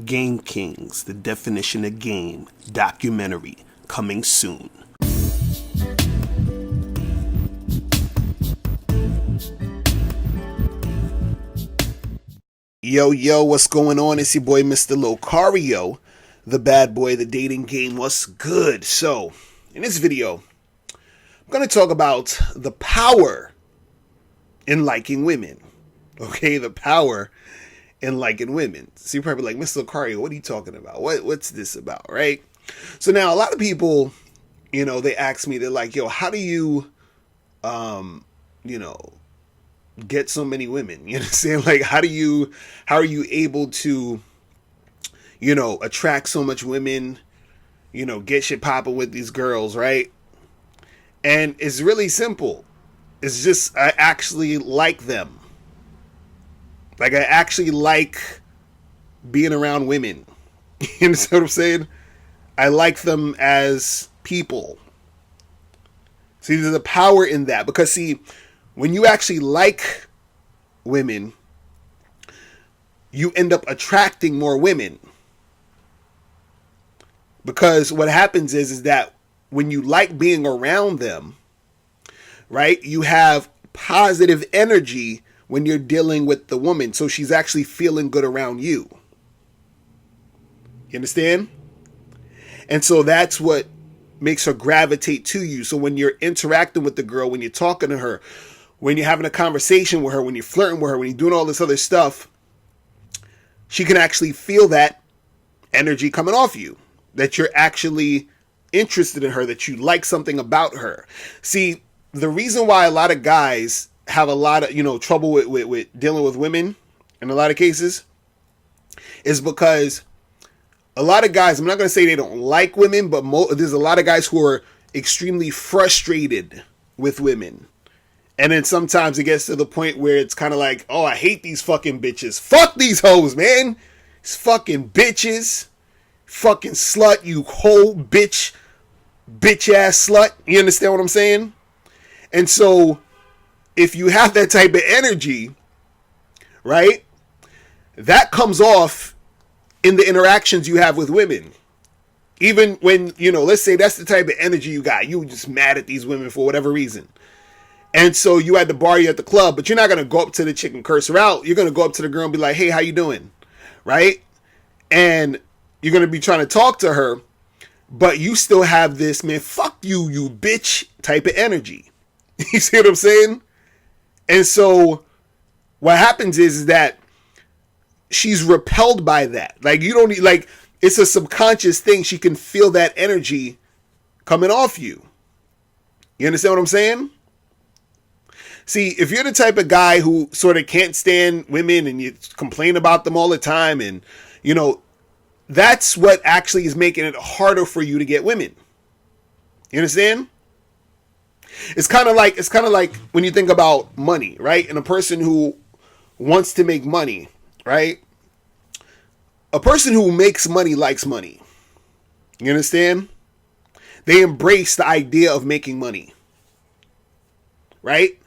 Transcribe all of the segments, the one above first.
Game Kings, the definition of game, documentary, coming soon. Yo, what's going on? It's your boy, Mr. Locario, the bad boy, the dating game. What's good? So, in this video, I'm going to talk about the power in liking women. Okay, the power in liking women. So you're probably like, Mr. Locario, what are you talking about? What's this about, right? So now, a lot of people, they ask me, they're like, yo, how do you, get so many women? You understand? Like, how are you able to, attract so much women, get shit popping with these girls, right? And it's really simple. It's just, I actually like them. Like, I actually like being around women. You understand what I'm saying? I like them as people. See, there's a power in that. Because, see, when you actually like women, you end up attracting more women. Because what happens is that when you like being around them, right, you have positive energy when you're dealing with the woman. So she's actually feeling good around you. You understand? And so that's what makes her gravitate to you. So when you're interacting with the girl, when you're talking to her, when you're having a conversation with her, when you're flirting with her, when you're doing all this other stuff, she can actually feel that energy coming off you, that you're actually interested in her, that you like something about her. See, the reason why a lot of guys have a lot of, trouble with dealing with women in a lot of cases is because a lot of guys, I'm not going to say they don't like women, but there's a lot of guys who are extremely frustrated with women. And then sometimes it gets to the point where it's kind of like, oh, I hate these fucking bitches. Fuck these hoes, man. These fucking bitches. Fucking slut, you whole bitch ass slut. You understand what I'm saying? And so, if you have that type of energy, right, that comes off in the interactions you have with women. Even when, let's say that's the type of energy you got. You were just mad at these women for whatever reason. And so you at the bar, you're at the club, but you're not going to go up to the chick and curse her out. You're going to go up to the girl and be like, hey, how you doing? Right? And you're going to be trying to talk to her, but you still have this, man, fuck you, you bitch type of energy. You see what I'm saying? And so what happens is that she's repelled by that. Like, you don't need, like, it's a subconscious thing. She can feel that energy coming off you. You understand what I'm saying? See, if you're the type of guy who sort of can't stand women and you complain about them all the time, and, that's what actually is making it harder for you to get women. You understand? It's kind of like when you think about money, right? And a person who wants to make money, right? A person who makes money likes money. You understand? They embrace the idea of making money. Right?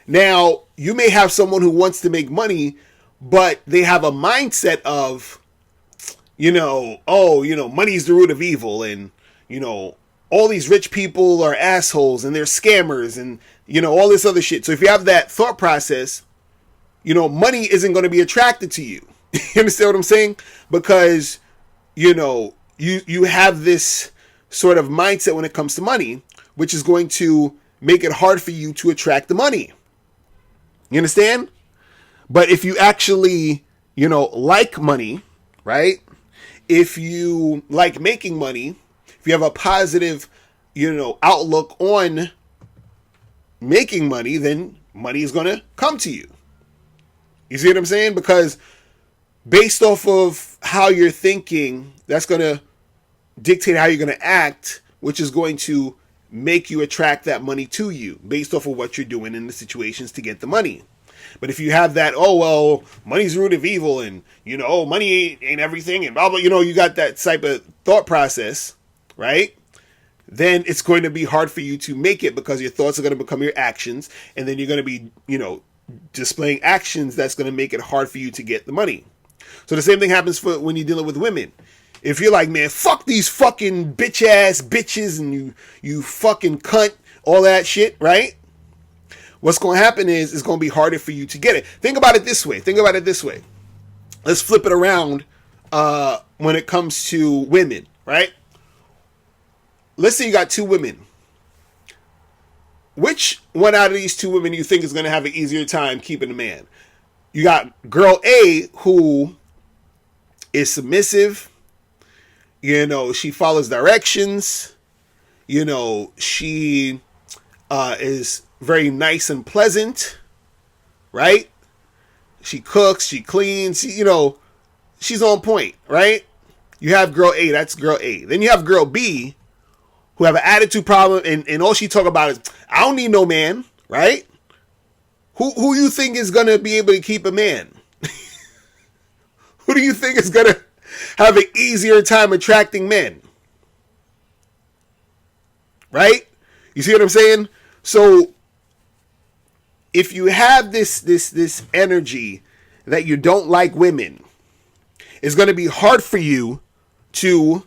Now, you may have someone who wants to make money, but they have a mindset of, money's the root of evil, and, all these rich people are assholes and they're scammers and, all this other shit. So if you have that thought process, money isn't going to be attracted to you. You understand what I'm saying? Because, you have this sort of mindset when it comes to money, which is going to make it hard for you to attract the money. You understand? But if you actually, like money, right? If you like making money, if you have a positive, outlook on making money, then money is going to come to you. You see what I'm saying? Because based off of how you're thinking, that's going to dictate how you're going to act, which is going to make you attract that money to you based off of what you're doing in the situations to get the money. But if you have that, oh, well, money's the root of evil, and, money ain't everything, and blah, blah, you got that type of thought process, right? Then it's going to be hard for you to make it, because your thoughts are going to become your actions, and then you're going to be, displaying actions that's going to make it hard for you to get the money. So the same thing happens for when you're dealing with women. If you're like, man, fuck these fucking bitch ass bitches and you fucking cunt, all that shit, right? What's going to happen is it's going to be harder for you to get it. Think about it this way. Let's flip it around when it comes to women, right? Let's say you got two women. Which one out of these two women you think is going to have an easier time keeping a man? You got girl A, who is submissive. You know, she follows directions. You know, she is very nice and pleasant, right? She cooks, she cleans, she's on point, right? You have girl A, that's girl A. Then you have girl B, who have an attitude problem, and all she talk about is, I don't need no man, right? Who you think is going to be able to keep a man? Who do you think is going to have an easier time attracting men? Right? You see what I'm saying? So if you have this energy that you don't like women, it's going to be hard for you to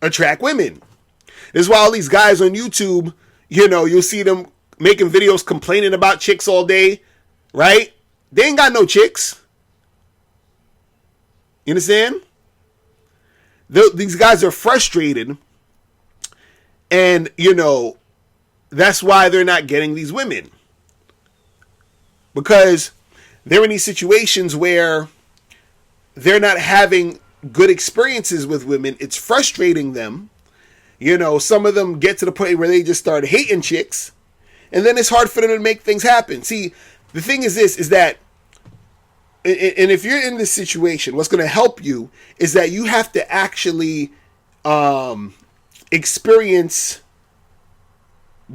attract women. This is why all these guys on YouTube, you'll see them making videos complaining about chicks all day, right? They ain't got no chicks. You understand? These guys are frustrated, and, that's why they're not getting these women. Because they're in these situations where they're not having good experiences with women. It's frustrating them. Some of them get to the point where they just start hating chicks, and then it's hard for them to make things happen. See, the thing is this, is that, and if you're in this situation, what's going to help you is that you have to actually experience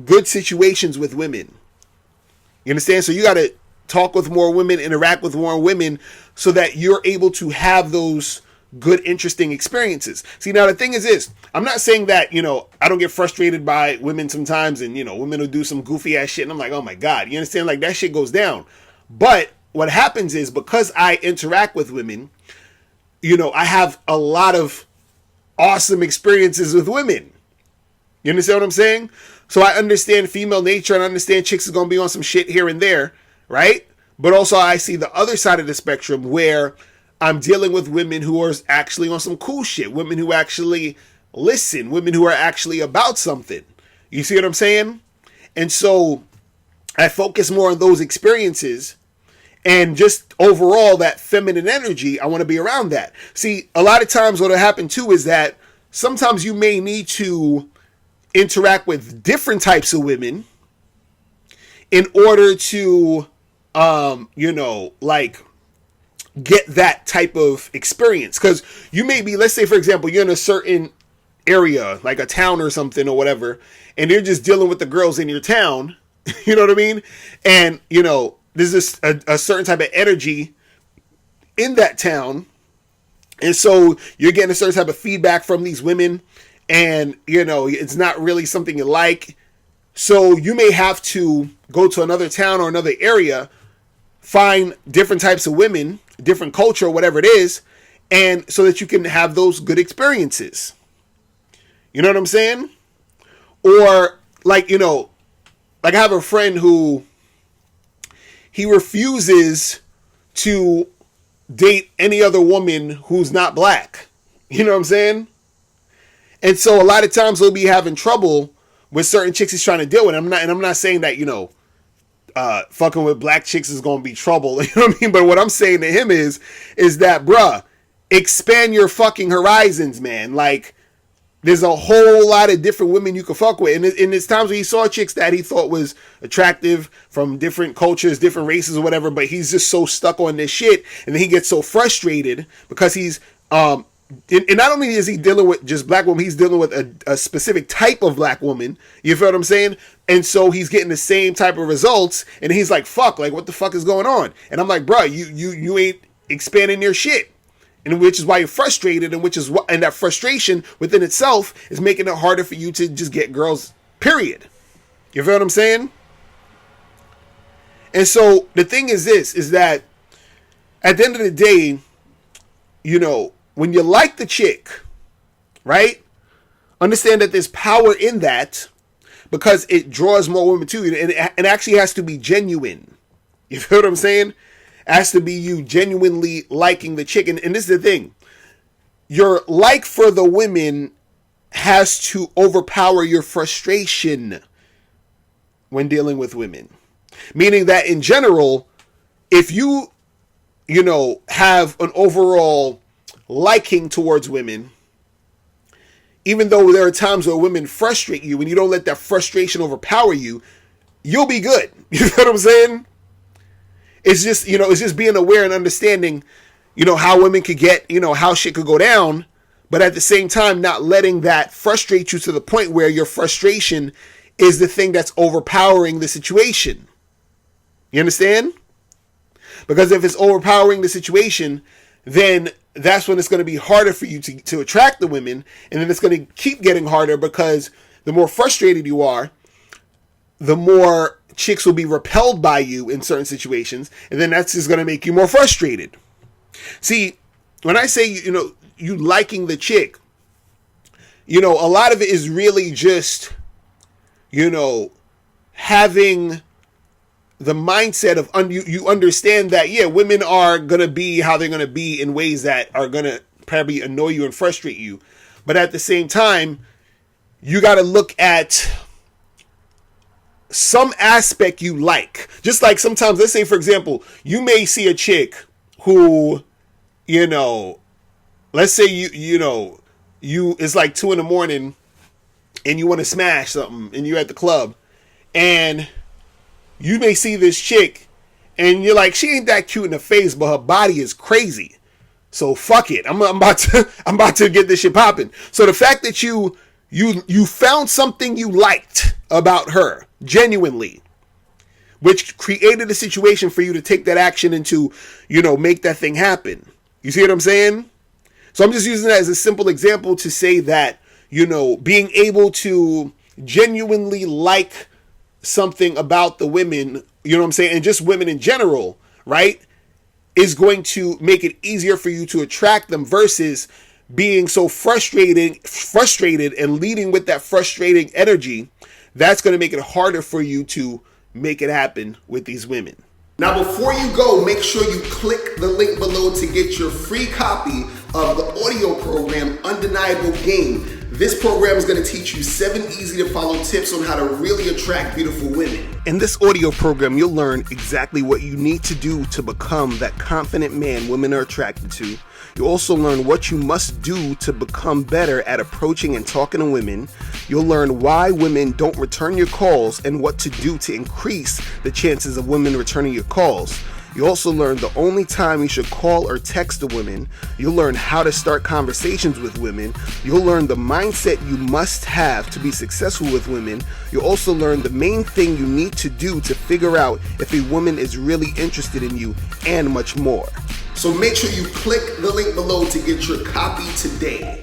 good situations with women. You understand? So you got to talk with more women, interact with more women, so that you're able to have those good, interesting experiences. See, now the thing is this, I'm not saying that, I don't get frustrated by women sometimes, and, women will do some goofy ass shit, and I'm like, oh my God, you understand? Like, that shit goes down. But what happens is, because I interact with women, I have a lot of awesome experiences with women. You understand what I'm saying? So I understand female nature, and I understand chicks is going to be on some shit here and there, right? But also I see the other side of the spectrum where I'm dealing with women who are actually on some cool shit. Women who actually listen. Women who are actually about something. You see what I'm saying? And so I focus more on those experiences, and just overall that feminine energy. I want to be around that. See, a lot of times what'll happen too is that sometimes you may need to interact with different types of women in order to, get that type of experience. Because you may be, let's say, for example, you're in a certain area, like a town or something or whatever, and you're just dealing with the girls in your town. You know what I mean? And, there's this a certain type of energy in that town. And so you're getting a certain type of feedback from these women, and, it's not really something you like. So you may have to go to another town or another area, find different types of women, different culture, whatever it is, and so that you can have those good experiences. You know what I'm saying? Or like I have a friend who, he refuses to date any other woman who's not black. You know what I'm saying? And so a lot of times he'll be having trouble with certain chicks he's trying to deal with. I'm not saying that, fucking with black chicks is going to be trouble. You know what I mean? But what I'm saying to him is that, bruh, expand your fucking horizons, man. Like, there's a whole lot of different women you can fuck with. And there's times where he saw chicks that he thought was attractive from different cultures, different races or whatever, but he's just so stuck on this shit. And then he gets so frustrated because he's, and not only is he dealing with just black women, he's dealing with a specific type of black woman. You feel what I'm saying? And so he's getting the same type of results, and he's like, fuck, like, what the fuck is going on? And I'm like, bro, you ain't expanding your shit. And which is why you're frustrated, and and that frustration within itself is making it harder for you to just get girls, period. You feel what I'm saying? And so the thing is this, is that at the end of the day, when you like the chick, right? Understand that there's power in that because it draws more women to you. And it actually has to be genuine. You feel what I'm saying? It has to be you genuinely liking the chick. And this is the thing. Your like for the women has to overpower your frustration when dealing with women. Meaning that in general, if you have an overall liking towards women, even though there are times where women frustrate you and you don't let that frustration overpower you, you'll be good. You know what I'm saying? It's just being aware and understanding, how women could get, how shit could go down, but at the same time, not letting that frustrate you to the point where your frustration is the thing that's overpowering the situation. You understand? Because if it's overpowering the situation, then that's when it's going to be harder for you to attract the women. And then it's going to keep getting harder because the more frustrated you are, the more chicks will be repelled by you in certain situations. And then that's just going to make you more frustrated. See, when I say, you liking the chick, a lot of it is really just, having the mindset of you understand that, yeah, women are going to be how they're going to be in ways that are going to probably annoy you and frustrate you. But at the same time, you got to look at some aspect you like. Just like sometimes, let's say, for example, you may see a chick who, let's say it's like 2 a.m. and you want to smash something and you're at the club and you may see this chick and you're like, she ain't that cute in the face, but her body is crazy. So fuck it. I'm about to get this shit popping. So the fact that you found something you liked about her genuinely, which created a situation for you to take that action and to, make that thing happen. You see what I'm saying? So I'm just using that as a simple example to say that, being able to genuinely like something about the women, and just women in general, right, is going to make it easier for you to attract them versus being so frustrated and leading with that frustrating energy. That's going to make it harder for you to make it happen with these women. Now, before you go, make sure you click the link below to get your free copy of the audio program, Undeniable Game. This program is going to teach you 7 easy-to-follow tips on how to really attract beautiful women. In this audio program, you'll learn exactly what you need to do to become that confident man women are attracted to. You'll also learn what you must do to become better at approaching and talking to women. You'll learn why women don't return your calls and what to do to increase the chances of women returning your calls. You also learn the only time you should call or text a woman. You'll learn how to start conversations with women. You'll learn the mindset you must have to be successful with women. You'll also learn the main thing you need to do to figure out if a woman is really interested in you, and much more. So make sure you click the link below to get your copy today.